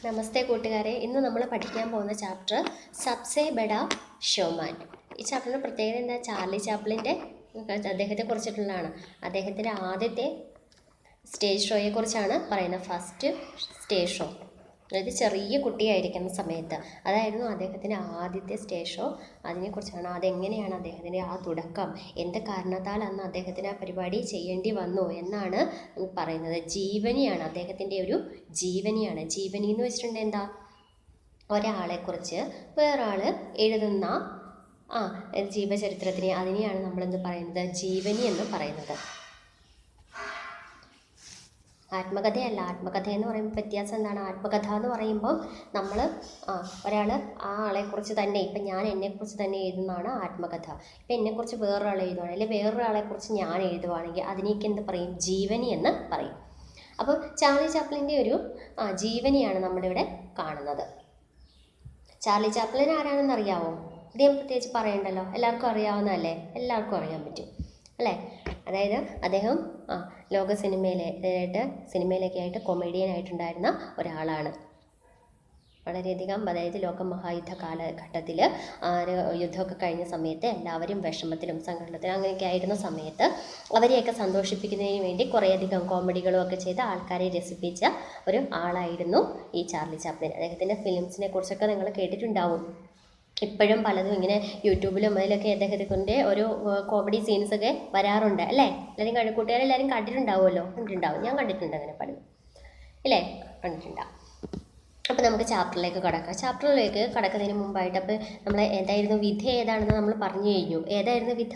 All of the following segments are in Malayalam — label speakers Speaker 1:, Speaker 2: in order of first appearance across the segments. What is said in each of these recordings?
Speaker 1: നമസ്തേ കൂട്ടുകാരെ, ഇന്ന് നമ്മൾ പഠിക്കാൻ പോകുന്ന ചാപ്റ്റർ സബ്സെ ബഡാ ഷോമാൻ. ഈ ചാപ്റ്ററിൻ്റെ പ്രത്യേകത എന്താ? ചാർലി ചാപ്ലിൻ്റെ അദ്ദേഹത്തെ കുറിച്ചിട്ടുള്ളതാണ്. അദ്ദേഹത്തിൻ്റെ ആദ്യത്തെ സ്റ്റേജ് ഷോയെക്കുറിച്ചാണ് പറയുന്നത്. ഫസ്റ്റ് സ്റ്റേജ് ഷോ, അതായത് ചെറിയ കുട്ടിയായിരിക്കുന്ന സമയത്ത് അതായിരുന്നു അദ്ദേഹത്തിൻ്റെ ആദ്യത്തെ സ്റ്റേജ് ഷോ. അതിനെക്കുറിച്ചാണ്, അതെങ്ങനെയാണ് അദ്ദേഹത്തിൻ്റെ ആ തുടക്കം, എന്ത് കാരണത്താൽ അന്ന് അദ്ദേഹത്തിന് ആ പരിപാടി ചെയ്യേണ്ടി വന്നു എന്നാണ് പറയുന്നത്. ജീവനിയാണ് അദ്ദേഹത്തിൻ്റെ ഒരു ജീവനിയാണ്. ജീവനി എന്ന് വെച്ചിട്ടുണ്ടെങ്കിൽ എന്താ? ഒരാളെക്കുറിച്ച് വേറൊരാൾ എഴുതുന്ന ജീവചരിത്രത്തിനെ, അതിനെയാണ് നമ്മളെന്ത് പറയുന്നത്? ജീവനി എന്ന് പറയുന്നത്. ആത്മകഥയല്ല. ആത്മകഥ എന്ന് പറയുമ്പോൾ വ്യത്യാസം എന്താണ്? ആത്മകഥ എന്ന് പറയുമ്പോൾ നമ്മൾ ഒരാൾ ആ ആളെക്കുറിച്ച് തന്നെ, ഇപ്പം ഞാൻ എന്നെക്കുറിച്ച് തന്നെ എഴുതുന്നതാണ് ആത്മകഥ. ഇപ്പം എന്നെക്കുറിച്ച് വേറൊരാൾ എഴുതുവാണ്, അല്ലെങ്കിൽ വേറൊരാളെക്കുറിച്ച് ഞാൻ എഴുതുവാണെങ്കിൽ അതിനേക്ക് എന്ത് പറയും? ജീവനി എന്ന് പറയും. അപ്പോൾ ചാർലി ചാപ്ലിൻ്റെ ഒരു ജീവനിയാണ് നമ്മുടെ ഇവിടെ കാണുന്നത്. ചാർലി ചാപ്ലിൻ ആരാണെന്ന് അറിയാവോ? ഇദ്ദേഹം പ്രത്യേകിച്ച് പറയണ്ടല്ലോ, എല്ലാവർക്കും അറിയാവുന്നതല്ലേ, എല്ലാവർക്കും അറിയാൻ പറ്റും അല്ലേ? അതായത് അദ്ദേഹം ലോക സിനിമയിലൊക്കെ ആയിട്ട് കൊമേഡിയൻ ആയിട്ടുണ്ടായിരുന്ന ഒരാളാണ്. വളരെയധികം, അതായത് ലോക മഹായുദ്ധ കാലഘട്ടത്തിൽ യുദ്ധമൊക്കെ കഴിഞ്ഞ സമയത്ത് എല്ലാവരും വിഷമത്തിലും സങ്കടത്തിലും അങ്ങനെയൊക്കെ ആയിരുന്ന സമയത്ത് അവരെയൊക്കെ സന്തോഷിപ്പിക്കുന്നതിന് വേണ്ടി കുറേയധികം കോമഡികളും ഒക്കെ ചെയ്ത് ആൾക്കാരെ രസിപ്പിച്ച ഒരു ആളായിരുന്നു ഈ ചാർലി ചാപ്ലിൻ. അദ്ദേഹത്തിൻ്റെ ഫിലിംസിനെ കുറിച്ചൊക്കെ നിങ്ങൾ കേട്ടിട്ടുണ്ടാവും. ഇപ്പോഴും പലതും ഇങ്ങനെ യൂട്യൂബിലും അതിലൊക്കെ അദ്ദേഹത്തിൻ്റെ ഒരു കോമഡി സീൻസൊക്കെ വരാറുണ്ട് അല്ലേ? എല്ലാവരും കൂട്ടുകാരെല്ലാവരും കണ്ടിട്ടുണ്ടാവുമല്ലോ. കണ്ടിട്ടുണ്ടാവും, ഞാൻ കണ്ടിട്ടുണ്ട് അങ്ങനെ പലതും ഇല്ലേ? കണ്ടിട്ടുണ്ടാവും. അപ്പോൾ നമുക്ക് ചാപ്റ്ററിലേക്ക് കടക്കാം. ചാപ്റ്ററിലേക്ക് കടക്കുന്നതിന് മുമ്പായിട്ട് അപ്പോൾ നമ്മൾ ഏതായിരുന്നു വിധ ഏതാണെന്ന് നമ്മൾ പറഞ്ഞു കഴിഞ്ഞു. ഏതായിരുന്നു വിധ?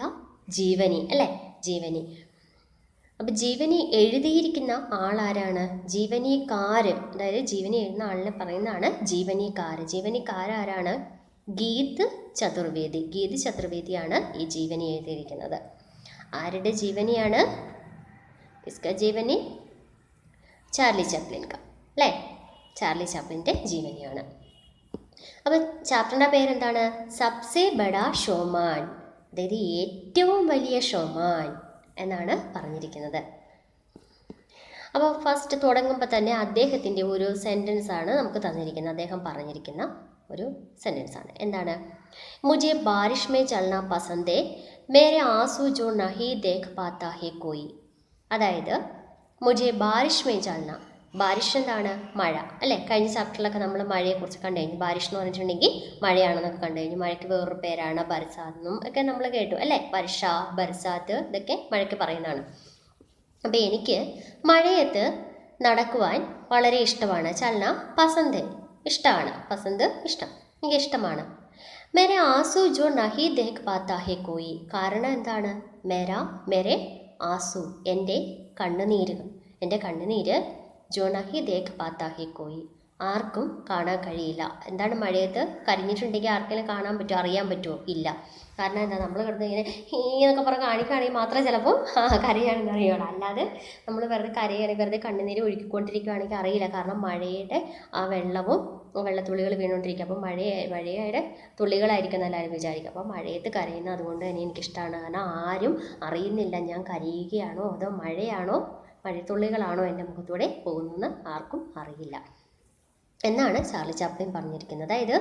Speaker 1: ജീവനി അല്ലേ? ജീവനി. അപ്പോൾ ജീവനി എഴുതിയിരിക്കുന്ന ആളാരാണ്? ജീവനിക്കാര്, അതായത് ജീവനി എഴുതുന്ന ആളിനെ പറയുന്നതാണ് ജീവനിക്കാര്. ജീവനിക്കാരാരാണ്? ഗീത് ചതുർവേദി. ഗീത് ചതുർവേദിയാണ് ഈ ജീവനി എഴുതിയിരിക്കുന്നത്. ആരുടെ ജീവനിയാണ്? ഇസ്ക ജീവനി ചാർലി ചാപ്ലിൻ അല്ലേ? ചാർലി ചാപ്ലിൻ്റെ ജീവനിയാണ്. അപ്പം ചാപ്റ്ററിൻ്റെ പേരെന്താണ്? സബ്സെ ബഡാ ഷോമാൻ, അതായത് ഏറ്റവും വലിയ ഷോമാൻ എന്നാണ് പറഞ്ഞിരിക്കുന്നത്. അപ്പോൾ ഫസ്റ്റ് തുടങ്ങുമ്പോൾ തന്നെ അദ്ദേഹത്തിൻ്റെ ഒരു സെൻറ്റൻസാണ് നമുക്ക് തന്നിരിക്കുന്നത്. അദ്ദേഹം പറഞ്ഞിരിക്കുന്ന ഒരു സെൻറ്റൻസാണ്. എന്താണ്? മുझे बारिश में चलना पसंद है, मेरे आंसू जो नहीं देख पाता है कोई. അതായത് മുझे बारिश में चलना, ബാരിഷ് എന്താണ്? മഴ അല്ലേ? കഴിഞ്ഞ ചാപ്റ്ററിലൊക്കെ നമ്മൾ മഴയെക്കുറിച്ച് കണ്ടു കഴിഞ്ഞു. ബാരിഷ് എന്ന് പറഞ്ഞിട്ടുണ്ടെങ്കിൽ മഴയാണെന്നൊക്കെ കണ്ടു കഴിഞ്ഞു. മഴയ്ക്ക് വേറൊരു പേരാണ് ബർസാത്ത് എന്നും ഒക്കെ നമ്മൾ കേട്ടു അല്ലേ? വർഷ, ബർസാത്ത് ഇതൊക്കെ മഴയ്ക്ക് പറയുന്നതാണ്. അപ്പോൾ എനിക്ക് മഴയത്ത് നടക്കുവാൻ വളരെ ഇഷ്ടമാണ്. ചലന പസന്ത്, ഇഷ്ടമാണ്. പസന്ത് ഇഷ്ടം, എനിക്ക് ഇഷ്ടമാണ്. മേരെ ആസു ജോ നഹി ദേഖ് പാത്താ ഹെ കോയി, കാരണം എന്താണ്? മേരെ ആസു, എൻ്റെ കണ്ണുനീരുകൾ, എൻ്റെ കണ്ണുനീര് ജോ നഹി ദേഖ് പാത്താ ഹെ കോയി, ആർക്കും കാണാൻ കഴിയില്ല. എന്താണ്? മഴയത്ത് കരഞ്ഞിട്ടുണ്ടെങ്കിൽ ആർക്കെങ്കിലും കാണാൻ പറ്റുമോ? അറിയാൻ പറ്റുമോ? ഇല്ല. കാരണം എന്താ? നമ്മൾ കിടന്ന് ഇങ്ങനെ എന്നൊക്കെ പറഞ്ഞ് കാണിക്കുകയാണെങ്കിൽ മാത്രമേ ചിലപ്പോൾ കരയാണെന്ന് അറിയുള്ളൂ. അല്ലാതെ നമ്മൾ വെറുതെ കരയുകയാണെങ്കിൽ, വെറുതെ കണ്ണുനീര് ഒഴുക്കിക്കൊണ്ടിരിക്കുകയാണെങ്കിൽ അറിയില്ല. കാരണം മഴയുടെ ആ വെള്ളത്തുള്ളികൾ വീണുകൊണ്ടിരിക്കുക. അപ്പോൾ മഴയുടെ തുള്ളികളായിരിക്കും എല്ലാവരും വിചാരിക്കുക. അപ്പോൾ മഴയത്ത് കരയുന്നത് അതുകൊണ്ട് തന്നെ എനിക്കിഷ്ടമാണ്. കാരണം ആരും അറിയുന്നില്ല ഞാൻ കരയുകയാണോ അതോ മഴയാണോ മഴത്തുള്ളികളാണോ എൻ്റെ മുഖത്തൂടെ പോകുന്നതെന്ന് ആർക്കും അറിയില്ല എന്നാണ് ചാർലി ചാപ്ലിൻ പറഞ്ഞിരിക്കുന്നത്. അതായത്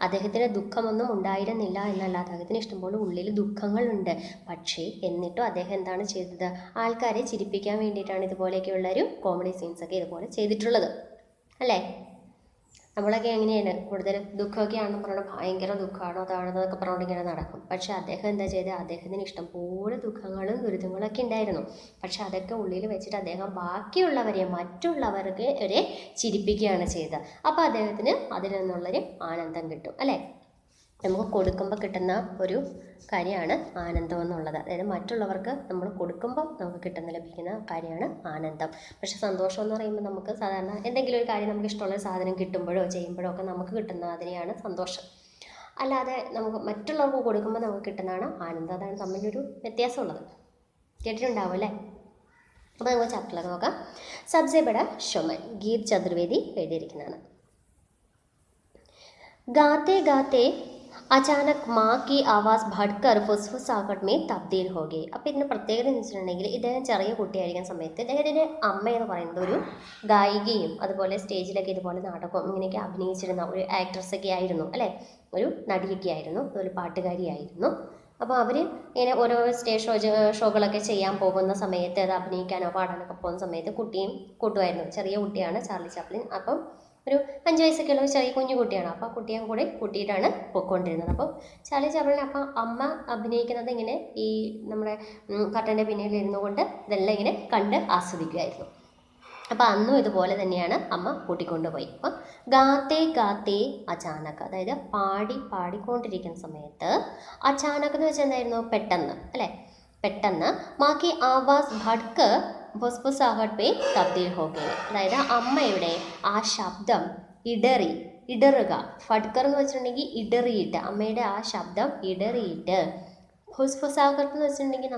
Speaker 1: അദ്ദേഹത്തിന് ദുഃഖമൊന്നും ഉണ്ടായിരുന്നില്ല എന്നല്ല, അദ്ദേഹത്തിന് ഇഷ്ടംപോലെ ഉള്ളിൽ ദുഃഖങ്ങളുണ്ട്. പക്ഷേ എന്നിട്ടും അദ്ദേഹം എന്താണ് ചെയ്തത്? ആൾക്കാരെ ചിരിപ്പിക്കാൻ വേണ്ടിയിട്ടാണ് ഇതുപോലെയൊക്കെയുള്ളൊരു കോമഡി സീൻസൊക്കെ ഇതുപോലെ ചെയ്തിട്ടുള്ളത് അല്ലേ? നമ്മളൊക്കെ എങ്ങനെയാണ്? കൂടുതൽ ദുഃഖമൊക്കെ ആണെന്ന് പറഞ്ഞാൽ ഭയങ്കര ദുഃഖമാണോ അതാണെന്നൊക്കെ പറഞ്ഞുകൊണ്ട് ഇങ്ങനെ നടക്കും. പക്ഷേ അദ്ദേഹം എന്താ ചെയ്തത്? അദ്ദേഹത്തിന് ഇഷ്ടംപോലെ ദുഃഖങ്ങളും ദുരിതങ്ങളൊക്കെ ഉണ്ടായിരുന്നു. പക്ഷെ അതൊക്കെ ഉള്ളിൽ വെച്ചിട്ട് അദ്ദേഹം മറ്റുള്ളവർക്ക് വരെ ചിരിപ്പിക്കുകയാണ് ചെയ്തത്. അപ്പോൾ അദ്ദേഹത്തിന് അതിൽ നിന്നുള്ളൊരു ആനന്ദം കിട്ടും അല്ലേ? നമുക്ക് കൊടുക്കുമ്പോൾ കിട്ടുന്ന ഒരു കാര്യമാണ് ആനന്ദം എന്നുള്ളത്. അതായത് മറ്റുള്ളവർക്ക് നമ്മൾ കൊടുക്കുമ്പോൾ നമുക്ക് ലഭിക്കുന്ന കാര്യമാണ് ആനന്ദം. പക്ഷെ സന്തോഷം എന്ന് പറയുമ്പോൾ നമുക്ക് സാധാരണ എന്തെങ്കിലും ഒരു കാര്യം നമുക്ക് ഇഷ്ടമുള്ള സാധനം കിട്ടുമ്പോഴോ ചെയ്യുമ്പോഴോ ഒക്കെ നമുക്ക് കിട്ടുന്ന അതിനെയാണ് സന്തോഷം. അല്ലാതെ നമുക്ക് മറ്റുള്ളവർക്ക് കൊടുക്കുമ്പോൾ നമുക്ക് കിട്ടുന്നതാണ് ആനന്ദം. അതാണ് തമ്മിലൊരു വ്യത്യാസമുള്ളത്. കേട്ടിട്ടുണ്ടാവും അല്ലേ? അപ്പോൾ നമുക്ക് ചാപ്റ്ററിലൊക്കെ നോക്കാം. സബ്സെ ബഡാ ഷോമാൻ, ഗീത് ചതുർവേദി എഴുതിയിരിക്കുന്നതാണ്. ഗാത്തെ ഗാത്തെ അചാനക് മാ കി ആവാസ് ഭട്കർ ഫുസ്ഫുസാഹട്ട് മേ തബ്ദീൽ ഹോ ഗയി. അപ്പോൾ ഇതിൻ്റെ പ്രത്യേകത എന്ന് വെച്ചിട്ടുണ്ടെങ്കിൽ ഇദ്ദേഹം ചെറിയ കുട്ടിയായിരിക്കുന്ന സമയത്ത് ഇദ്ദേഹത്തിൻ്റെ അമ്മ എന്ന് പറയുന്നത് ഒരു ഗായികയും അതുപോലെ സ്റ്റേജിലൊക്കെ ഇതുപോലെ നാടകം ഇങ്ങനെയൊക്കെ അഭിനയിച്ചിരുന്ന ഒരു ആക്ട്രസ്സൊക്കെ ആയിരുന്നു അല്ലേ, ഒരു നടിയൊക്കെ ആയിരുന്നു, ഒരു പാട്ടുകാരിയായിരുന്നു. അപ്പോൾ അവർ ഇങ്ങനെ ഓരോ സ്റ്റേജ് ഷോകളൊക്കെ ചെയ്യാൻ പോകുന്ന സമയത്ത് അത് അഭിനയിക്കാനോ പാടാനൊക്കെ പോകുന്ന സമയത്ത് കുട്ടിയും കൂട്ടുമായിരുന്നു. ചെറിയ കുട്ടിയാണ് ചാർലി ചാപ്ലിൻ. അപ്പം ഒരു 5 വയസ്സൊക്കെ ഉള്ള ചെറിയ കുഞ്ഞു കുട്ടിയാണ്. അപ്പോൾ ആ കുട്ടിയും കൂടെ കൂട്ടിയിട്ടാണ് പൊയ്ക്കൊണ്ടിരുന്നത്. അപ്പോൾ ചാർലി ചാപ്ലിൻ അപ്പം അമ്മ അഭിനയിക്കുന്നത് ഇങ്ങനെ ഈ നമ്മുടെ കർട്ടൻ്റെ പിന്നിൽ ഇരുന്നു കൊണ്ട് ഇതെല്ലാം ഇങ്ങനെ കണ്ട് ആസ്വദിക്കുമായിരുന്നു. അപ്പോൾ അന്നും ഇതുപോലെ തന്നെയാണ് അമ്മ കൂട്ടിക്കൊണ്ടുപോയി. അപ്പം ഗാത്തേ ഗാത്തേ അചാനക്, അതായത് പാടിക്കൊണ്ടിരിക്കുന്ന സമയത്ത് അചാനക് എന്ന് വെച്ചാൽ എന്തായിരുന്നു, പെട്ടെന്ന് അല്ലേ, പെട്ടെന്ന് മാക്കി ആവാസ് ഭട്ക് ഫുസ്ഫുസാഹട്ട് പേ തബ്ദീൽ ഹോ ഗയി. അതായത് അമ്മയുടെ ആ ശബ്ദം ഇടറുക, ഫട്കർ എന്ന് വെച്ചിട്ടുണ്ടെങ്കിൽ ഇടറിയിട്ട്, അമ്മയുടെ ആ ശബ്ദം ഇടറിയിട്ട്, ഫുസ്ഫുസാഹട്ട് എന്ന് വെച്ചിട്ടുണ്ടെങ്കിൽ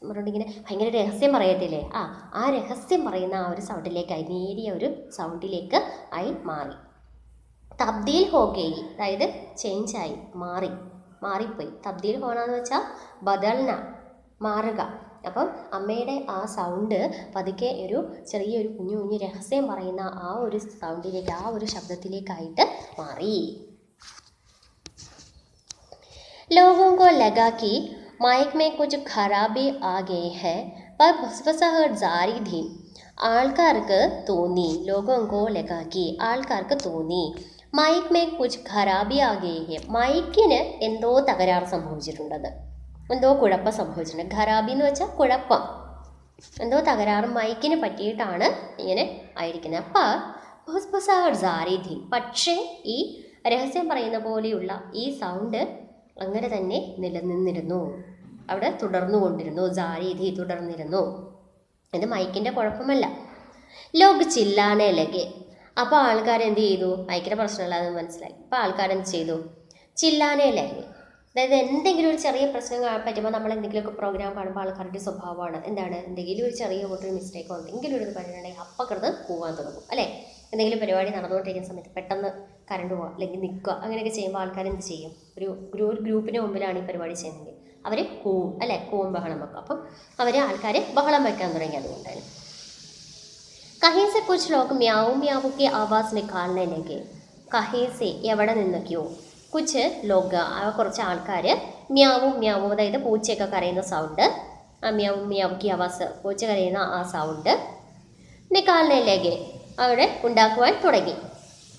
Speaker 1: നമ്മളിങ്ങനെ ഭയങ്കര രഹസ്യം പറയത്തില്ലേ, ആ രഹസ്യം പറയുന്ന ആ ഒരു സൗണ്ടിലേക്കായി, നേരിയ ഒരു സൗണ്ടിലേക്ക് ആയി മാറി. തബ്ദീൽ ഹോ ഗയി, അതായത് ചേഞ്ചായി, മാറിപ്പോയി. തബ്ദീൽ ഹോണെന്ന് വെച്ചാൽ ബദൽന, മാറുക. അപ്പം അമ്മയുടെ ആ സൗണ്ട് പതുക്കെ ഒരു ചെറിയൊരു കുഞ്ഞു രഹസ്യം പറയുന്ന ആ ഒരു സൗണ്ടിലേക്ക്, ആ ഒരു ശബ്ദത്തിലേക്കായിട്ട് മാറി. ലോഗോं को लगा कि माइक में कुछ खराबी आ गई है, पर फुसफुसाहट जारी थी. ആൾക്കാർക്ക് തോന്നി, ലോകോങ്കോ ലഗാക്കി, ആൾക്കാർക്ക് തോന്നി, മൈക്ക് മേ കുച്ച് ഖരാബി ആ ഗയി ഹെ, മൈക്കിന് എന്തോ തകരാറ് സംഭവിച്ചിട്ടുണ്ടെന്ന്, എന്തോ കുഴപ്പം സംഭവിച്ചിട്ടുണ്ട്. ഖരാബി എന്ന് വെച്ചാൽ കുഴപ്പം, എന്തോ തകരാറ് മൈക്കിന് പറ്റിയിട്ടാണ് ഇങ്ങനെ ആയിരിക്കുന്നത്. അപ്പോൾ ഫുസ്ഫുസാഹട്ട് ജാരി ഥി, പക്ഷേ ഈ രഹസ്യം പറയുന്ന പോലെയുള്ള ഈ സൗണ്ട് അങ്ങനെ തന്നെ നിലനിന്നിരുന്നു, അവിടെ തുടർന്നുകൊണ്ടിരുന്നു. ജാരി ഥി, തുടർന്നിരുന്നു. ഇത് മൈക്കിൻ്റെ കുഴപ്പമല്ല. ലോക് ചില്ലാനെ ലഗെ, അപ്പോൾ ആൾക്കാരെന്ത് ചെയ്തു, മൈക്കിൻ്റെ പ്രശ്നമല്ലാതെന്ന് മനസ്സിലായി. അപ്പോൾ ആൾക്കാരെന്ത് ചെയ്തു, ചില്ലാനെ ലഗെ, അതായത് എന്തെങ്കിലും ഒരു ചെറിയ പ്രശ്നം പറ്റുമ്പോൾ നമ്മൾ എന്തെങ്കിലുമൊക്കെ പ്രോഗ്രാം കാണുമ്പോൾ ആൾക്കാരുടെ സ്വഭാവമാണ് എന്താണ്, എന്തെങ്കിലും ഒരു ചെറിയ ഒരു മിസ്റ്റേക്കോ എന്തെങ്കിലും ഒരു പരിപാടിയുണ്ടെങ്കിൽ അപ്പക്കിടന്ന് പോകാൻ തുടങ്ങും അല്ലേ. എന്തെങ്കിലും പരിപാടി നടന്നുകൊണ്ടിരിക്കുന്ന സമയത്ത് പെട്ടെന്ന് കറണ്ട് പോവുക അല്ലെങ്കിൽ നിൽക്കുക അങ്ങനെയൊക്കെ ചെയ്യുമ്പോൾ ആൾക്കാർ എന്ത് ചെയ്യും, ഒരു ഗ്രൂപ്പിന് മുമ്പിലാണ് ഈ പരിപാടി ചെയ്യുന്നതെങ്കിൽ അവർ കൂവും അല്ലേ, കൂവും ബഹളം വെക്കും. അപ്പം ആൾക്കാർ ബഹളം വയ്ക്കാൻ തുടങ്ങി. അതുകൊണ്ടാണ് കहीं से कुछ लोग म्याऊ म्याऊ की आवाज़ निकालने लगे. कहीं से എവിടെ നിന്നൊക്കെയോ, കുച്ച് ലോക കുറച്ച് ആൾക്കാർ മ്യാവും മ്യാവും, അതായത് പൂച്ചയൊക്കെ കരയുന്ന സൗണ്ട്, ആ മ്യാവും മ്യാവുക്കി ആവാസ്, പൂച്ച കരയുന്ന ആ സൗണ്ട് നിക്കാലിനെ ലേകെ, അവിടെ ഉണ്ടാക്കുവാൻ തുടങ്ങി,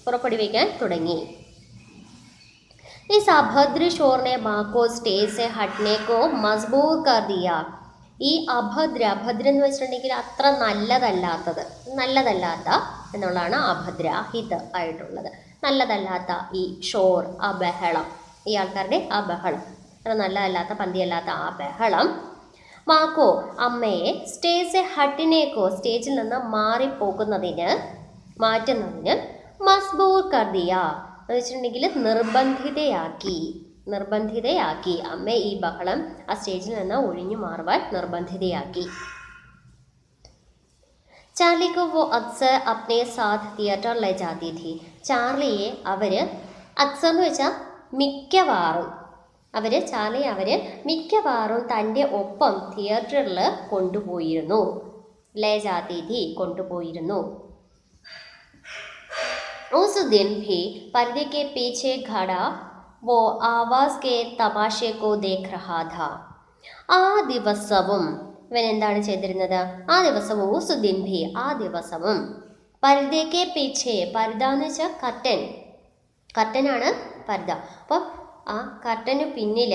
Speaker 1: പുറപ്പെടുവിക്കാൻ തുടങ്ങി. इस अभद्र शोर ने माँ को स्टेज से हटने को मजबूर कर दिया. ഈ അഭദ്ര എന്ന് വെച്ചിട്ടുണ്ടെങ്കിൽ അത്ര നല്ലതല്ലാത്ത എന്നുള്ളതാണ് അഭദ്ര, ഹിത് ആയിട്ടുള്ളത്, നല്ലതല്ലാത്ത ഈ ഷോർ, ആ ബഹളം, ഈ ആൾക്കാരുടെ ആ ബഹളം, അത്ര നല്ലതല്ലാത്ത പന്തിയല്ലാത്ത ആ ബഹളം മാക്കോ, അമ്മയെ സ്റ്റേജ് ഹട്ടിനേക്കോ, സ്റ്റേജിൽ നിന്ന് മാറ്റുന്നതിന് മസ്ബൂർ കർദിയ എന്ന് വെച്ചിട്ടുണ്ടെങ്കിൽ നിർബന്ധിതയാക്കി അമ്മ ഈ ബഹളം ആ സ്റ്റേജിൽ നിന്ന് ഒഴിഞ്ഞു മാറുവാൻ നിർബന്ധിതയാക്കി. ചാർലി को वो अक्सर अपने साथ थिएटर ले जाती थी. ചാർലിയെ അവർ അക്സർ എന്ന് വെച്ചാൽ മിക്കവാറും, മിക്കവാറും തൻ്റെ ഒപ്പം തിയേറ്ററിൽ കൊണ്ടുപോയിരുന്നു. ലേ ജാതി थी, കൊണ്ടുപോയിരുന്നു. उस दिन भी पर्दे के पीछे खड़ा वो आवाज़ के तमाशे को देख रहा था. ആ ദിവസവും ഇവൻ എന്താണ് ചെയ്തിരുന്നത്, ആ ദിവസവും ഉസുദ്ദീൻ ഭി, ആ ദിവസവും പർദയ്ക്ക് പീछे, പർദ എന്ന് വെച്ചാൽ കർട്ടനാണ് പർദ. അപ്പോൾ ആ കർട്ടന് പിന്നിൽ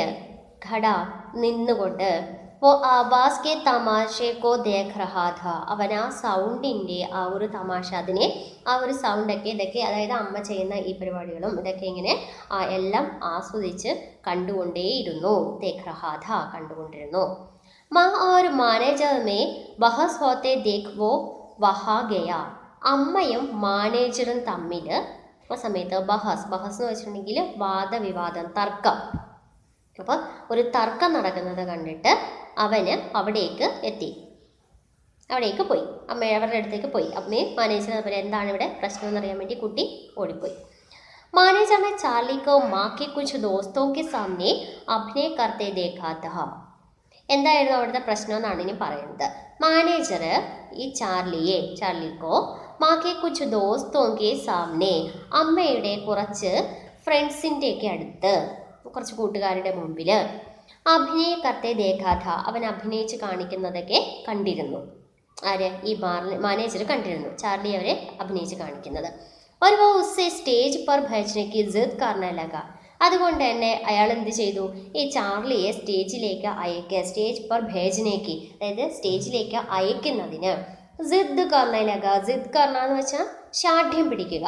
Speaker 1: ഖട നിന്നുകൊണ്ട് वो आवाज़ के तमाशे को देख रहा था, അവൻ ആ സൗണ്ടിൻ്റെ ആ ഒരു തമാശ, ആ ഒരു സൗണ്ടൊക്കെ ഇതൊക്കെ, അതായത് അമ്മ ചെയ്യുന്ന ഈ പരിപാടികളും ഇതൊക്കെ ഇങ്ങനെ എല്ലാം ആസ്വദിച്ച് കണ്ടുകൊണ്ടേയിരുന്നു. देख रहा था, കണ്ടുകൊണ്ടിരുന്നു. माँ और मैनेजर में बहस होते देख वो वहाँ गया. അമ്മയും മാനേജറും തമ്മിൽ ആ സമയത്ത് ബഹസ് എന്ന് വെച്ചിട്ടുണ്ടെങ്കിൽ വാദവിവാദം, തർക്കം. അപ്പോൾ ഒരു തർക്കം നടക്കുന്നത് കണ്ടിട്ട് അവന് അവിടേക്ക് പോയി, അവരുടെ അടുത്തേക്ക് പോയി. അമ്മയും മാനേജറും തമ്മിൽ എന്താണ് ഇവിടെ പ്രശ്നം എന്നറിയാൻ വേണ്ടി കുട്ടി ഓടിപ്പോയി. मैनेजर ने चार्ली को माँ के कुछ दोस्तों के सामने अभिनय करते देखा था. എന്തായിരുന്നു അവിടുത്തെ പ്രശ്നം എന്നാണ് ഇനി പറയുന്നത്. മാനേജർ ഈ ചാർലിക്കോ മാക്കെ കുച്ച് ദോസ്തോങ്കെ സാമനെ അമ്മയുടെ കുറച്ച് ഫ്രണ്ട്സിൻ്റെയൊക്കെ അടുത്ത് കുറച്ച് കൂട്ടുകാരുടെ മുമ്പിൽ അഭിനയ കത്തെ ദേഖാഥ അവൻ അഭിനയിച്ച് കാണിക്കുന്നതൊക്കെ കണ്ടിരുന്നു. ആര്? ഈ മാനേജർ കണ്ടിരുന്നു ചാർലി അവരെ അഭിനയിച്ച് കാണിക്കുന്നത്. और वो उससे സ്റ്റേജ് पर भेजने की जिद करने लगा. അതുകൊണ്ട് തന്നെ അയാൾ എന്ത് ചെയ്തു? ഈ ചാർലിയെ സ്റ്റേജ് പർ ഭേജനേക്ക്, അതായത് സ്റ്റേജിലേക്ക് അയക്കുന്നതിന് ജിദ് കർണലക. ജിദ് കർണ എന്ന് വെച്ചാൽ ശാഠ്യം പിടിക്കുക,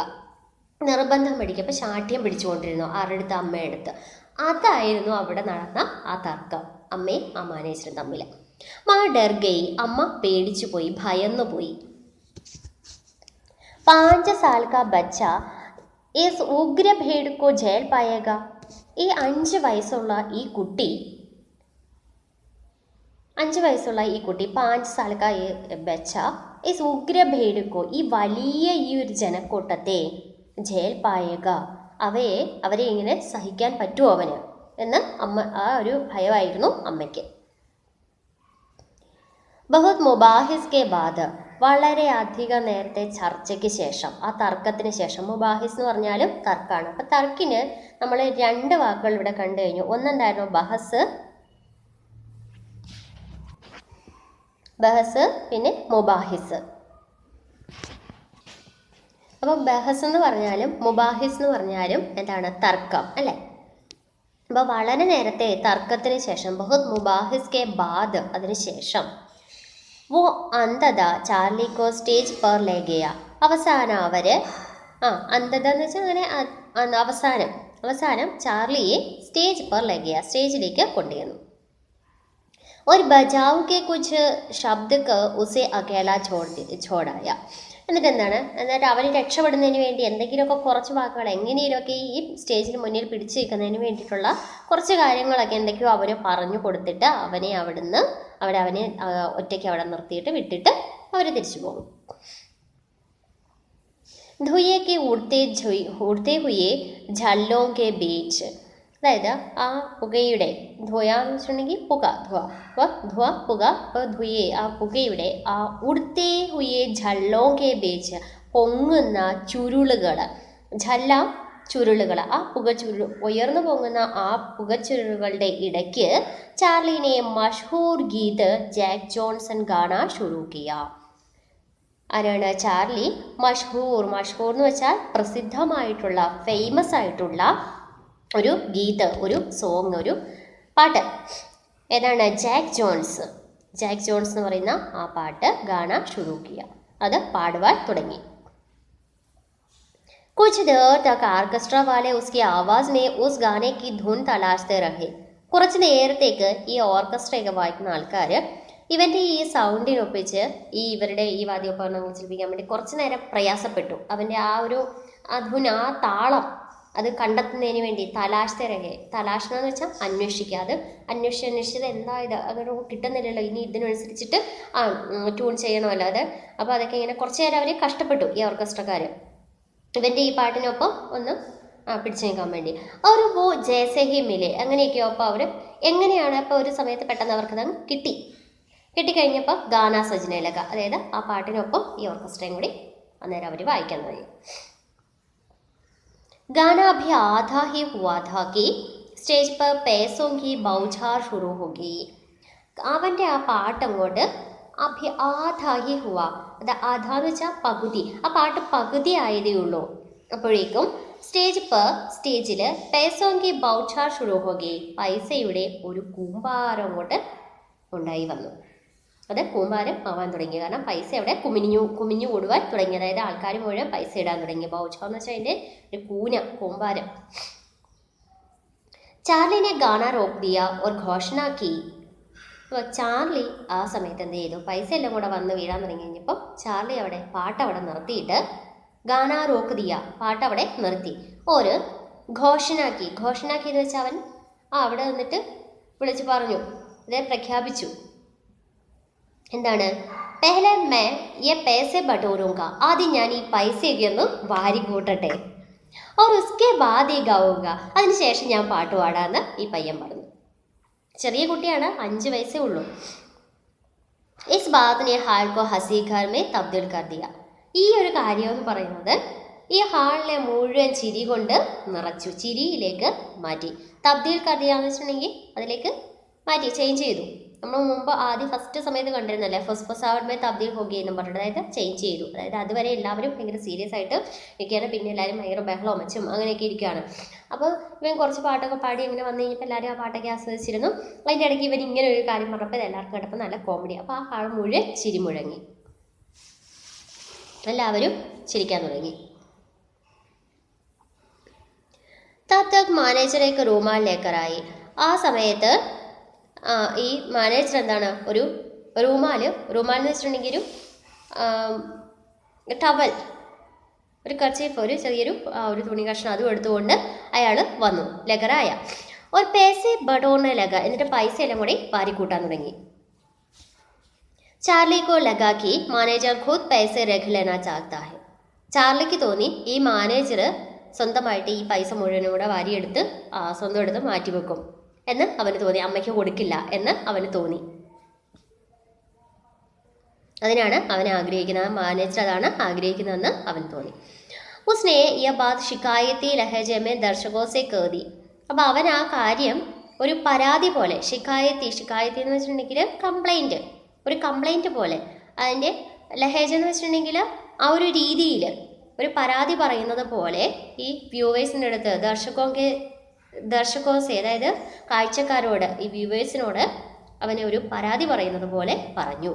Speaker 1: നിർബന്ധം പിടിക്കുക. അപ്പം ശാഠ്യം പിടിച്ചുകൊണ്ടിരുന്നു ആരുടെ അടുത്ത്? അമ്മയുടെ അടുത്ത്. അതായിരുന്നു അവിടെ നടന്ന ആ തർക്കം അമ്മയും ആ മാനേജറും തമ്മിൽ. മാ ഡർ ഗയി, അമ്മ പേടിച്ചു പോയി, ഭയന്നു പോയി. 5 साल का बच्चा इस उग्र भेड़ को झेल पाएगा. ഈ 5 വയസ്സുള്ള ഈ കുട്ടി 5 साल का बच्चा इस उग्र भेड़ को, ഈ വലിയ ഈ ഒരു ജനക്കൂട്ടത്തെ झेल पाएगा, അവരെ ഇങ്ങനെ സഹിക്കാൻ പറ്റുമോ അവന് എന്ന് ആ ഒരു ഭയമായിരുന്നു അമ്മയ്ക്ക്. ബഹുത് മുബാഹിസ് കെ ബാദ്, വളരെ അധികം നേരത്തെ ചർച്ചയ്ക്ക് ശേഷം, ആ തർക്കത്തിന് ശേഷം. മുബാഹിസ് എന്ന് പറഞ്ഞാലും തർക്കമാണ്. അപ്പം തർക്കിന് നമ്മൾ 2 വാക്കുകൾ ഇവിടെ കണ്ടു കഴിഞ്ഞു. ഒന്നെന്തായിരുന്നു? ബഹസ്, പിന്നെ മുബാഹിസ്. അപ്പം ബഹസ് എന്ന് പറഞ്ഞാലും മുബാഹിസ് എന്ന് പറഞ്ഞാലും എന്താണ്? തർക്കം അല്ലേ? അപ്പോൾ വളരെ നേരത്തെ തർക്കത്തിന് ശേഷം, ബഹുത് മുബാഹിസ് കെ ബാദ്, അതിന് ശേഷം वो अंधदा चार्ली को സ്റ്റേജ് पर ले गया. അവസാനം അവർ അന്ധത എന്ന് വെച്ചാൽ അങ്ങനെ അവസാനം ചാർലിയെ സ്റ്റേജ് पर ले गया, സ്റ്റേജിലേക്ക് കൊണ്ടുവന്നു. ഒരു ബജാവ് കെ കുച്ച് ശബ്ദ ഉസെ അകേല ഛോടായ. എന്നിട്ട് അവന് രക്ഷപ്പെടുന്നതിന് വേണ്ടി എന്തെങ്കിലുമൊക്കെ കുറച്ച് വാക്കുകൾ എങ്ങനെയൊക്കെ ഈ സ്റ്റേജിന് മുന്നിൽ പിടിച്ചു നിൽക്കുന്നതിന് വേണ്ടിയിട്ടുള്ള കുറച്ച് കാര്യങ്ങളൊക്കെ എന്തൊക്കെയോ അവന് പറഞ്ഞു കൊടുത്തിട്ട് അവനെ ഒറ്റയ്ക്ക് അവിടെ നിർത്തിയിട്ട് വിട്ടിട്ട് അവർ തിരിച്ചു പോകും. ധുയേക്ക് ഉടുത്തേ ഹുയെ ഝല്ലോ കെ ബീച്ച്, അതായത് ആ പുകയുടെ, ധുയ എന്ന് വെച്ചിട്ടുണ്ടെങ്കിൽ പുക, പുക. അപ്പോൾ ധുയെ, ആ പുകയുടെ, ആ ഉടുത്തേ ഹുയെ ഝല്ലോ കെ ബീച്ച്, പൊങ്ങുന്ന ചുരുളുകൾ, ഝല്ല ചുരുളുകൾ, ആ ഉയർന്നു പൊങ്ങുന്ന ആ പുകച്ചുരുളുകളുടെ ഇടയ്ക്ക് ചാർലിനെ മഷഹൂർ ഗീത് ജാക്ക് ജോൺസൺ ഗാന ഷുറൂ കിയ. ആരാണ്? ചാർലി മഷഹൂർ എന്ന് വെച്ചാൽ പ്രസിദ്ധമായിട്ടുള്ള, ഫേമസ് ആയിട്ടുള്ള ഒരു ഗീത്, ഒരു സോങ്, ഒരു പാട്ട്. ഏതാണ്? ജാക്ക് ജോൺസ് എന്ന് പറയുന്ന ആ പാട്ട് ഗാന ഷുറൂ കിയ, അത് പാടുവാൻ തുടങ്ങി. कुछ देर तक ऑर्केस्ट्रा वाले उसकी आवाज़ में उस गाने की धुन तलाशते रहे. കുറച്ച് നേരത്തേക്ക് ഈ ഓർക്കസ്ട്രയൊക്കെ വായിക്കുന്ന ആൾക്കാർ ഇവൻ്റെ ഈ സൗണ്ടിനൊപ്പിച്ച് ഇവരുടെ ഈ വാദ്യോപകരണങ്ങൾ ശില്പിക്കാൻ വേണ്ടി കുറച്ച് നേരം പ്രയാസപ്പെട്ടു. അവൻ്റെ ആ ഒരു ധുൻ, ആ താളം അത് കണ്ടെത്തുന്നതിന് വേണ്ടി തലാഷണം എന്ന് വെച്ചാൽ അന്വേഷിക്കുക. അത് അന്വേഷിച്ചത് എന്താ ഇത് അങ്ങനെ കിട്ടുന്നില്ലല്ലോ, ഇനി ഇതിനനുസരിച്ചിട്ട് ട്യൂൺ ചെയ്യണമല്ലോ അത്. അപ്പോൾ അതൊക്കെ ഇങ്ങനെ കുറച്ച് നേരം അവർ കഷ്ടപ്പെട്ടു ഈ ഓർക്കസ്ട്രക്കാർ ഇവൻ്റെ ഈ പാട്ടിനൊപ്പം ഒന്ന് പിടിച്ചു നിൽക്കാൻ വേണ്ടി. ഒരു വോ ജേസെ ഹി മിലെ, അങ്ങനെയൊക്കെയോ. അപ്പോൾ അവർ എങ്ങനെയാണ്, അപ്പോൾ ഒരു സമയത്ത് പെട്ടെന്ന് അവർക്കത് കിട്ടിക്കഴിഞ്ഞപ്പോൾ ഗാന സജനയിലക, അതായത് ആ പാട്ടിനൊപ്പം ഈ ഓർക്കസ്ട്രയും കൂടി അന്നേരം അവർ വായിക്കാൻ തുടങ്ങി. ഗാന അഭി ആധാ ഹി ഹുവാ ഥാ കി സ്റ്റേജ് പർ പേസോ കി ബൗഛാർ ഷുറൂ ഹോ ഗയി. അവൻ്റെ ആ പാട്ടങ്ങോട്ട് അഭി ആധാഹി ഹുവ, അത് ആധാ എന്ന് വെച്ചാൽ പകുതി, ആ പാട്ട് പകുതി ആയതേ ഉള്ളൂ. അപ്പോഴേക്കും സ്റ്റേജിൽ പേസോങ്കി ബൗച്ചാർ ഷുറൂ ഹോ ഗയി, പൈസയുടെ ഒരു കൂമ്പാരം അങ്ങോട്ട് ഉണ്ടായി വന്നു. അത് കൂമ്പാരം ആവാൻ തുടങ്ങി, കാരണം പൈസ അവിടെ കുമിഞ്ഞു കൂടുവാൻ തുടങ്ങി. അതായത് ആൾക്കാർ മുഴുവൻ പൈസ ഇടാൻ തുടങ്ങി. ബൗച്ചാർ എന്ന് വെച്ചാൽ അതിൻ്റെ ഒരു കൂമ്പാരം. ചാർലിനെ ഗാന റോക്ക് ദിയ ഓർ ഘോഷണ കി. അപ്പോൾ ചാർലി ആ സമയത്ത് എന്ത് ചെയ്തു? പൈസ എല്ലാം കൂടെ വന്ന് വീഴാൻ തുടങ്ങി കഴിഞ്ഞപ്പോൾ ചാർലി പാട്ടവിടെ നിർത്തിയിട്ട് ഗാന റോക്ക് ദിയ, പാട്ടവിടെ നിർത്തി. ഒരു ഘോഷണാക്കി എന്ന് വെച്ചാൽ അവൻ അവിടെ നിന്നിട്ട് വിളിച്ച് പറഞ്ഞു, ഇത് പ്രഖ്യാപിച്ചു. എന്താണ്? പെഹ്ലെ മേ യെ പൈസ ബട്ടോരൂങ്ക, ആദ്യം ഞാൻ ഈ പൈസയൊക്കെ ഒന്ന് വാരി കൂട്ടട്ടെ. और उसके बाद ഈ ഗാവുക, അതിനുശേഷം ഞാൻ പാട്ട് പാടാന്ന് ഈ പയ്യൻ പറഞ്ഞു. ചെറിയ കുട്ടിയാണ്, 5 വയസ്സേ ഉള്ളൂ. ഇസ് ബാത് നെ ഹാൽ കോ ഹസി ഘർ മേ തബ്ദീൽ കർ ദിയ. ഈ ഒരു കാര്യം എന്ന് പറയുന്നത് ഈ ഹാളിനെ മുഴുവൻ ചിരി കൊണ്ട് നിറച്ചു, ചിരിയിലേക്ക് മാറ്റി. തബ്ദീൽ കർ ദിയ എന്ന് വെച്ചിട്ടുണ്ടെങ്കിൽ അതിലേക്ക് മാറ്റി, ചേഞ്ച് ചെയ്തു. നമ്മൾ മുമ്പ് ആദ്യം ഫസ്റ്റ് സമയത്ത് കണ്ടിരുന്നല്ലേ, ഫസ്ഫസാവഡ്മേ തബ്ദീൽ ഹോഗി എന്ന് പറഞ്ഞിട്ട്, അതായത് ചേഞ്ച് ചെയ്തു. അതായത് അതുവരെ എല്ലാവരും ഭയങ്കര സീരിയസ് ആയിട്ട് ഇരിക്കുകയാണ്, പിന്നെ എല്ലാവരും ഭയങ്കര ബഹളവും മച്ചും അങ്ങനെയൊക്കെ ഇരിക്കുകയാണ്. അപ്പോൾ ഇവൻ കുറച്ച് പാട്ടൊക്കെ പാടി ഇങ്ങനെ വന്നു കഴിഞ്ഞപ്പോൾ എല്ലാവരും ആ പാട്ടൊക്കെ ആസ്വദിച്ചിരുന്നു. അതിൻ്റെ ഇടയ്ക്ക് ഇവൻ ഇങ്ങനെ ഒരു കാര്യം പറഞ്ഞപ്പോൾ എല്ലാവർക്കും കേട്ടപ്പോൾ നല്ല കോമഡി. അപ്പോൾ ആ ഹാൾ മുഴുവൻ ചിരി മുഴങ്ങി, എല്ലാവരും ചിരിക്കാൻ തുടങ്ങി. തബ് തക് മാനേജർ ഏക്ക് റൂമാൽ ലേക്കറായി. ആ സമയത്ത് ഈ മാനേജർ എന്താണ്, ഒരു റൂമാൽ എന്ന് വെച്ചിട്ടുണ്ടെങ്കിൽ ഒരു ടവൽ, ഒരു കർച്ചീഫ്, ഒരു ചെറിയൊരു ഒരു തുണി കഷ്ണം അതും എടുത്തുകൊണ്ട് അയാൾ വന്നു. ലഗറായ ഒരു പേസെ ബഡോറിനെ ലഗ, എന്നിട്ട് പൈസ എല്ലാം കൂടി വാരിക്കൂട്ടാൻ തുടങ്ങി. ചാർലിക്കോ ലഗാക്കി മാനേജർ ഖുദ് പൈസ രഖ് ലേനാ ചാഹ്താ ഹൈ. ചാർലിക്ക് തോന്നി ഈ മാനേജർ സ്വന്തമായിട്ട് ഈ പൈസ മുഴുവനും കൂടെ വാരിയെടുത്ത് സ്വന്തം എടുത്ത് മാറ്റിവെക്കും എന്ന് അവന് തോന്നി, അമ്മയ്ക്ക് കൊടുക്കില്ല എന്ന് അവന് തോന്നി. അതിനാണ് അവൻ ആഗ്രഹിക്കുന്നത്, മാനേജർ അതാണ് ആഗ്രഹിക്കുന്നതെന്ന് അവൻ തോന്നി. ഉസ്നെ യ ബാത് ഷിക്കായത്തി ലഹജ മേ ദർശകോ സെ കേതി. അപ്പോൾ അവൻ ആ കാര്യം ഒരു പരാതി പോലെ, ഷിക്കായത്തി എന്ന് വെച്ചിട്ടുണ്ടെങ്കിൽ കംപ്ലൈൻറ്റ്, ഒരു കംപ്ലൈൻറ്റ് പോലെ, അതിൻ്റെ ലഹജ എന്ന് വെച്ചിട്ടുണ്ടെങ്കിൽ ആ ഒരു രീതിയിൽ ഒരു പരാതി പറയുന്നത് പോലെ ഈ വ്യൂവേഴ്സിൻ്റെ അടുത്ത് ദർശകോസെ, അതായത് കാഴ്ചക്കാരോട്, ഈ വ്യൂവേഴ്സിനോട് അവനെ ഒരു പരാതി പറയുന്നത് പോലെ പറഞ്ഞു.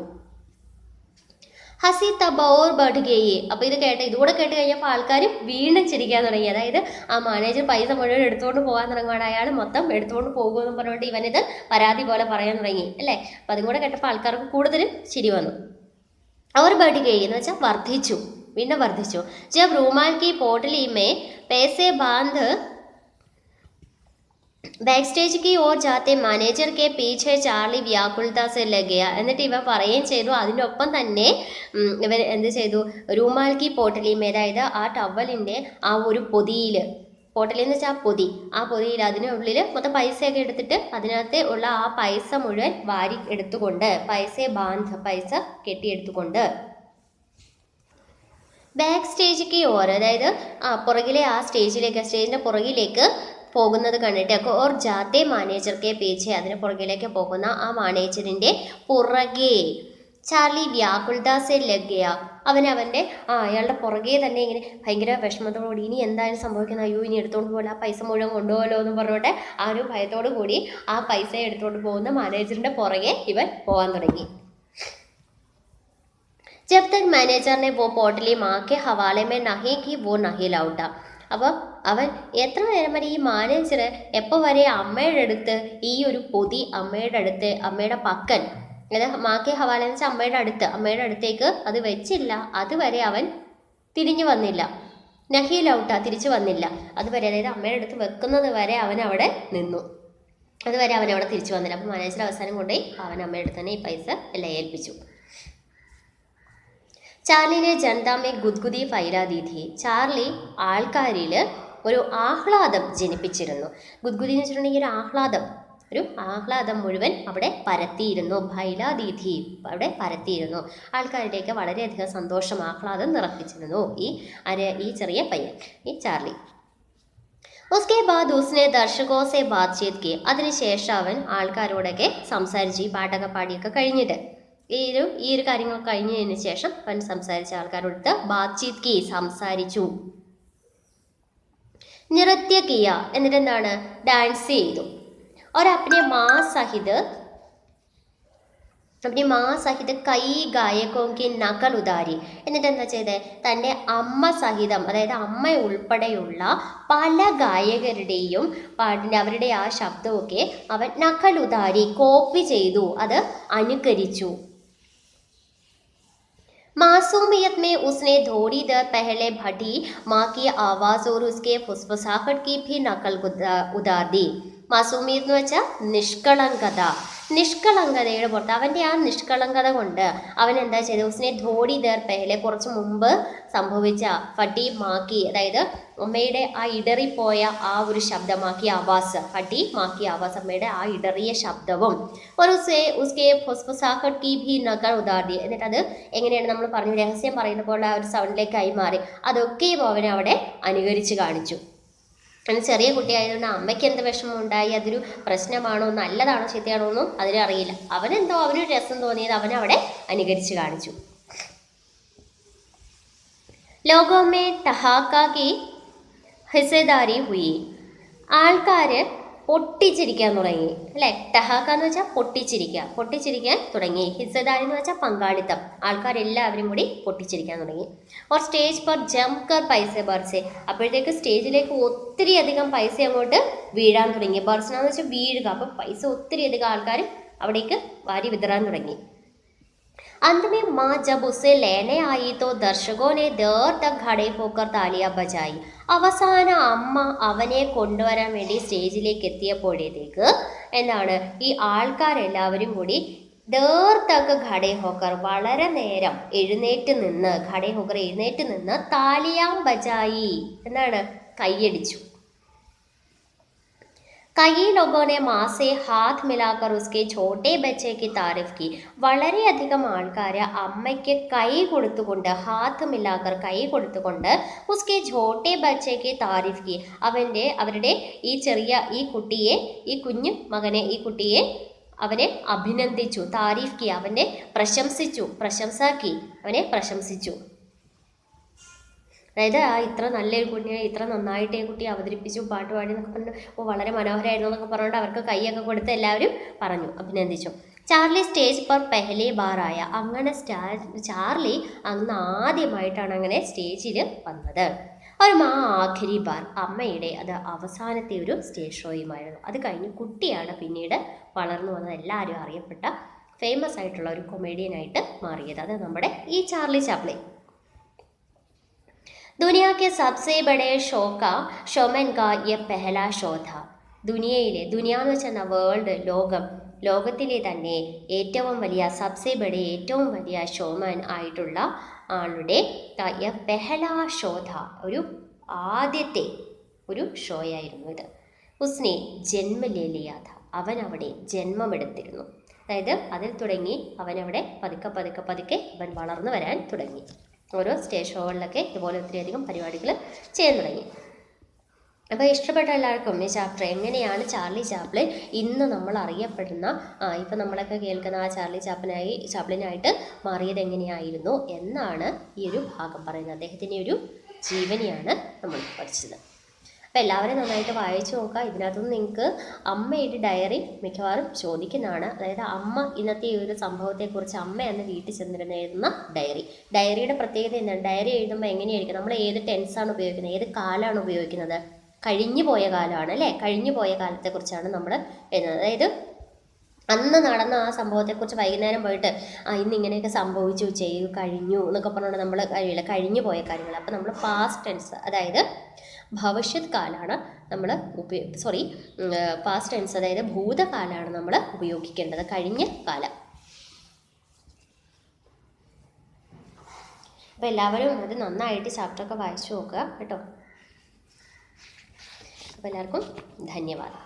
Speaker 1: ഹസി തബോർ ബഡ്ഗേയി. അപ്പോൾ ഇതുകൂടെ കേട്ട് കഴിഞ്ഞപ്പോൾ ആൾക്കാർ വീണ്ടും ചിരിക്കാൻ തുടങ്ങി. അതായത് ആ മാനേജർ പൈസ മുഴുവൻ എടുത്തുകൊണ്ട് പോകാൻ തുടങ്ങുകയാണ്, അയാൾ മൊത്തം എടുത്തുകൊണ്ട് പോകുമെന്ന് പറഞ്ഞുകൊണ്ട് ഇവനിത് പരാതി പോലെ പറയാൻ തുടങ്ങി അല്ലേ. അപ്പം അതും കൂടെ കേട്ടപ്പോൾ ആൾക്കാർക്ക് കൂടുതലും ചിരി വന്നു. അവർ ബഡ്ഗേയി എന്ന് വെച്ചാൽ വർദ്ധിച്ചു, വീണ്ടും വർദ്ധിച്ചു. ജബ് റൂമാൽ കി പോട്ടലി മേ पैसे बांध ബാക്ക് സ്റ്റേജ് ഓർ ജാത്തെ മാനേജർ കെ പീछे ചാർലി വ്യാകുലത സെ ലഗയ. എന്നിട്ട് ഇവ പറയുകയും ചെയ്തു, അതിനൊപ്പം തന്നെ ഇവൻ എന്ത് ചെയ്തു, റൂമാൽ കി പോട്ടലിമേ, അതായത് ആ ടവലിൻ്റെ ആ ഒരു പൊതിയിൽ, പോട്ടലി എന്ന് വെച്ചാൽ പൊതി, ആ പൊതിയിൽ അതിനുള്ളിൽ മൊത്തം പൈസയൊക്കെ എടുത്തിട്ട് അതിനകത്ത് ഉള്ള ആ പൈസ മുഴുവൻ വാരി എടുത്തുകൊണ്ട്, പൈസ ബാന്ധ്, പൈസ കെട്ടിയെടുത്തുകൊണ്ട് ബാക്ക് സ്റ്റേജ് ഓർ, അതായത് പുറകിലെ ആ സ്റ്റേജിൻ്റെ പുറകിലേക്ക് പോകുന്നത് കണ്ടിട്ട്, ഓർ ജാത്തെ മാനേജർ കെ പീछे, അതിന് പുറകിലേക്ക് പോകുന്ന ആ മാനേജറിൻ്റെ പുറകെ ചാർലി വ്യാകുലത സെ ലഗയ, അവൻ്റെ അയാളുടെ പുറകെ തന്നെ ഇങ്ങനെ ഭയങ്കര വിഷമത്തോടുകൂടി, ഇനി എന്തായാലും സംഭവിക്കുന്നത്, അയ്യോ ഇനി എടുത്തുകൊണ്ട് പോകില്ല, ആ പൈസ മുഴുവൻ കൊണ്ടുപോകല്ലോ എന്ന് പറഞ്ഞുകൊണ്ട് ആ ഒരു ഭയത്തോടു കൂടി ആ പൈസ എടുത്തുകൊണ്ട് പോകുന്ന മാനേജറിൻ്റെ പുറകെ ഇവൻ പോകാൻ തുടങ്ങി. जब तक मैनेजर ने वो पोटली माँ के हवाले में नहीं की वो नहीं लौटा. അപ്പോൾ അവൻ എത്ര നേരം വരെ, ഈ മാനേജർ എപ്പോൾ വരെ അമ്മയുടെ അടുത്ത് ഈ ഒരു പൊതി അമ്മയുടെ പക്കൽ, അതായത് മാക്കെ ഹവാല എന്ന് വെച്ചാൽ അമ്മയുടെ അടുത്തേക്ക് അത് വെച്ചില്ല, അതുവരെ അവൻ തിരിഞ്ഞു വന്നില്ല. നഹി ലൗട്ട, തിരിച്ചു വന്നില്ല. അതുവരെ, അതായത് അമ്മയുടെ അടുത്ത് വെക്കുന്നത് വരെ അവൻ അവിടെ നിന്നു, അതുവരെ അവൻ അവിടെ തിരിച്ചു വന്നില്ല. അപ്പോൾ മാനേജർ അവസാനം കൊണ്ടുപോയി അവൻ അമ്മയുടെ അടുത്ത് തന്നെ ഈ പൈസ എല്ലാം ഏൽപ്പിച്ചു. ചാർലിനെ ജനതാമേ ഗുദ്ഗുദി ഫൈലാദി ഥി. ചാർലി ആൾക്കാരിൽ ഒരു ആഹ്ലാദം ജനിപ്പിച്ചിരുന്നു. ഗുദ്ഗുദി എന്ന് വെച്ചിട്ടുണ്ടെങ്കിൽ ഒരു ആഹ്ലാദം മുഴുവൻ അവിടെ പരത്തിയിരുന്നു. ഫൈലാദി ഥി, അവിടെ പരത്തിയിരുന്നു. ആൾക്കാരിലേക്ക് വളരെയധികം സന്തോഷം, ആഹ്ലാദം നിറപ്പിച്ചിരുന്നു ഈ ചെറിയ പയ്യൻ, ഈ ചാർലി. ഉസ്കെ ബാദ് ഉസ്നെ ദർശകോ സെ ബാത്ചീത് കി. അതിനുശേഷം അവൻ ആൾക്കാരോടൊക്കെ സംസാരിച്ച്, ഈ പാട്ടൊക്കെ പാടിയൊക്കെ കഴിഞ്ഞിട്ട്, ഈ ഒരു കാര്യങ്ങൾ കഴിഞ്ഞതിന് ശേഷം അവൻ സംസാരിച്ച ആൾക്കാരോട് ബാത്ചീത് കി, സംസാരിച്ചു. നൃത്യ കിയ, എന്നിട്ട് എന്താണ്, ഡാൻസ് ചെയ്തു. और अपने माँ सहित कई गायकों की नकल उतारी. എന്നിട്ട് എന്താ ചെയ്തേ, തൻ്റെ അമ്മ സഹിതം, അതായത് അമ്മ ഉൾപ്പെടെയുള്ള പല ഗായകരുടെയും അവരുടെ ആ ശബ്ദമൊക്കെ അവൻ നക്കൽ ഉതാരി, കോപ്പി ചെയ്തു, അത് അനുകരിച്ചു. मासूमियत में उसने थोड़ी देर पहले भटी माँ की आवाज़ और उसके फुसफुसाहट की भी नकल उतार दी. മാസൂമിയത്ത് എന്ന് വെച്ചാൽ നിഷ്കളങ്കത, നിഷ്കളങ്കതയുടെ പുറത്ത് അവൻ്റെ ആ നിഷ്കളങ്കത കൊണ്ട് അവൻ എന്താ ചെയ്തത്, ഉസ്നെ ധോടി ദേർ പെഹലെ കുറച്ച് മുമ്പ് സംഭവിച്ച ഫട്ടി മാക്കി, അതായത് അമ്മയുടെ ആ ഇടറിപ്പോയ ആ ഒരു ശബ്ദമാക്കി ആവാസ്, ഫട്ടി മാക്കി ആവാസ്, അമ്മയുടെ ആ ഇടറിയ ശബ്ദവും ഒരു ഉസ്കെ ഫുസ്ഫുസാക്കട്ട് കി ഭി നഗർ ഉദാർദി, എന്നിട്ട് അത് എങ്ങനെയാണ് നമ്മൾ പറഞ്ഞു രഹസ്യം പറയുന്ന പോലെ ആ ഒരു സൗണ്ടിലേക്ക് കൈമാറി അതൊക്കെയും അവനെ അവിടെ അനുകരിച്ച് കാണിച്ചു. അങ്ങനെ ചെറിയ കുട്ടിയായതുകൊണ്ട് അമ്മയ്ക്ക് എന്ത് വിഷമം ഉണ്ടായി, അതൊരു പ്രശ്നമാണോ നല്ലതാണോ ചീത്തയാണോ ഒന്നും അതിനറിയില്ല. അവനെന്തോ അവനൊരു രസം തോന്നിയത് അവനവിടെ അനുകരിച്ച് കാണിച്ചു. ലോകോ മേ ടഹാക്ക കി ഹിസ്സേദാരി ഹുയി, ആൾക്കാർ പൊട്ടിച്ചിരിക്കാൻ തുടങ്ങി അല്ലേ. ടഹാക്ക എന്ന് വെച്ചാൽ പൊട്ടിച്ചിരിക്കാൻ തുടങ്ങി. ഹിസ്സേദാരി എന്ന് വെച്ചാൽ പങ്കാളിത്തം, ആൾക്കാരെല്ലാവരും കൂടി പൊട്ടിച്ചിരിക്കാൻ തുടങ്ങി. ഓർ സ്റ്റേജ് पर जमकर पैसे बरसे, അപ്പോഴത്തേക്ക് സ്റ്റേജിലേക്ക് ഒത്തിരി അധികം പൈസ അങ്ങോട്ട് വീഴാൻ തുടങ്ങി. ബർസന എന്ന് വെച്ചാൽ വീഴുക, അപ്പോൾ പൈസ ഒത്തിരി അധികം ആൾക്കാർ അവിടേക്ക് വാരി വിതറാൻ തുടങ്ങി. अंत में माँ जब उसे लेने आई तो दर्शकों ने देर तक खड़े होकर तालियां बजाई. അവസാന അമ്മ അവനെ കൊണ്ടുവരാൻ വേണ്ടി സ്റ്റേജിലേക്ക് എത്തിയപ്പോഴത്തേക്ക് എന്താണ് ഈ ആൾക്കാരെല്ലാവരും കൂടി ദേർ തക്ക് ഖടേ ഹോക്കർ, വളരെ നേരം എഴുന്നേറ്റ് നിന്ന് താലിയാം ബജായി, എന്താണ് കൈയടിച്ചു. कई लोगों ने माँ से हाथ मिलाकर उसके छोटे बच्चे की तारीफ की. വളരെയധികം ആൾക്കാർ അമ്മയ്ക്ക് കൈ കൊടുത്തുകൊണ്ട് കൈ കൊടുത്തുകൊണ്ട് ഉസ്കെ ഛോട്ടെ ബച്ചയ്ക്ക് താരിഫ് കി, അവരുടെ ഈ കുഞ്ഞു മകനെ അവനെ അഭിനന്ദിച്ചു. താരിഫ് കി, അവനെ പ്രശംസിച്ചു. അതായത് ഇത്ര നല്ലൊരു കുട്ടിയെ ഇത്ര നന്നായിട്ട് ഈ കുട്ടി അവതരിപ്പിച്ചു, പാട്ട് പാടി എന്നൊക്കെ പറഞ്ഞു, വളരെ മനോഹരമായിരുന്നു എന്നൊക്കെ പറഞ്ഞുകൊണ്ട് അവർക്ക് കൈയൊക്കെ കൊടുത്ത് എല്ലാവരും അഭിനന്ദിച്ചു. ചാർലി സ്റ്റേജ് पर पहली बार आया, അങ്ങനെ ചാർലി അന്ന് ആദ്യമായിട്ടാണ് അങ്ങനെ സ്റ്റേജിൽ വന്നത്. ഒരു ആഖിരി ബാർ, അമ്മയുടെ അത് അവസാനത്തെ ഒരു സ്റ്റേജ് ഷോയുമായിരുന്നു. അത് കഴിഞ്ഞ് കുട്ടിയാണ് പിന്നീട് വളർന്നു വന്നത്, എല്ലാവരും അറിയപ്പെട്ട ഫേമസ് ആയിട്ടുള്ള ഒരു കൊമേഡിയനായിട്ട് മാറിയത്. അത് നമ്മുടെ ഈ ചാർലി ചാപ്ലിൻ. दुनिया के सबसे बड़े शोमैन का ये पहला शो था. दुनिया എന്ന് വെച്ചാൽ വേൾഡ്, ലോകത്തിലെ തന്നെ ഏറ്റവും വലിയ ഷോമാൻ ആയിട്ടുള്ള ആളുടെ പെഹലാ ഷോ ഥ, ആദ്യത്തെ ഒരു ഷോയായിരുന്നു ഇത്. ഉസ്നെ ജന്മ ലേ ലിയാ ഥ, അവൻ അവിടെ ജന്മമെടുത്തിരുന്നു. അതായത് അതിൽ തുടങ്ങി അവനവിടെ പതുക്കെ അവൻ വളർന്നു വരാൻ തുടങ്ങി. ഓരോ സ്റ്റേജ് ഷോകളിലൊക്കെ ഇതുപോലെ ഒത്തിരിയധികം പരിപാടികൾ ചെയ്യാൻ തുടങ്ങി. അപ്പോൾ ഇഷ്ടപ്പെട്ട എല്ലാവർക്കും ഈ ചാപ്റ്റർ എങ്ങനെയാണ് ചാർലി ചാപ്ലിൻ ഇന്ന് നമ്മൾ അറിയപ്പെടുന്ന ഇപ്പം നമ്മളൊക്കെ കേൾക്കുന്ന ആ ചാർലി ചാപ്ലിനായിട്ട് മാറിയത് എങ്ങനെയായിരുന്നു എന്നാണ് ഈ ഒരു ഭാഗം പറയുന്നത്. അദ്ദേഹത്തിൻ്റെ ഒരു ജീവനിയാണ് നമ്മൾ പഠിച്ചത്. അപ്പോൾ എല്ലാവരും നന്നായിട്ട് വായിച്ചു നോക്കുക. ഇതിനകത്തുനിന്ന് നിങ്ങൾക്ക് അമ്മയുടെ ഡയറി മിക്കവാറും ചോദിക്കുന്നതാണ്. അതായത് അമ്മ ഇന്നത്തെ ഈ ഒരു സംഭവത്തെക്കുറിച്ച് അമ്മ അന്ന് വീട്ടിൽ ചെന്നിരുന്ന് എഴുതുന്ന ഡയറിയുടെ പ്രത്യേകത എന്താണ്? ഡയറി എഴുതുമ്പോൾ എങ്ങനെയായിരിക്കും, നമ്മൾ ഏത് ടെൻസാണ് ഉപയോഗിക്കുന്നത്, ഏത് കാലമാണ് ഉപയോഗിക്കുന്നത്? കഴിഞ്ഞു പോയ കാലമാണ് അല്ലേ. കഴിഞ്ഞു പോയ കാലത്തെക്കുറിച്ചാണ് നമ്മൾ എഴുതുന്നത്. അതായത് അന്ന് നടന്ന ആ സംഭവത്തെക്കുറിച്ച് വൈകുന്നേരം പോയിട്ട് ഇന്ന് ഇങ്ങനെയൊക്കെ സംഭവിച്ചു, കഴിഞ്ഞു എന്നൊക്കെ പറഞ്ഞുകൊണ്ട് നമ്മൾ കഴിഞ്ഞു പോയ കാര്യങ്ങൾ. അപ്പോൾ നമ്മൾ പാസ്റ്റ് ടെൻസ്, അതായത് ഭവിഷ്യത് കാലമാണ് നമ്മൾ പാസ്റ്റ് ടെൻസ്, അതായത് ഭൂതകാലമാണ് നമ്മൾ ഉപയോഗിക്കേണ്ടത്, കഴിഞ്ഞ കാലം. അപ്പോൾ എല്ലാവരും അത് നന്നായിട്ട് ചാപ്റ്ററൊക്കെ വായിച്ചു നോക്കുക കേട്ടോ. അപ്പോൾ എല്ലാവർക്കും ധന്യവാദം.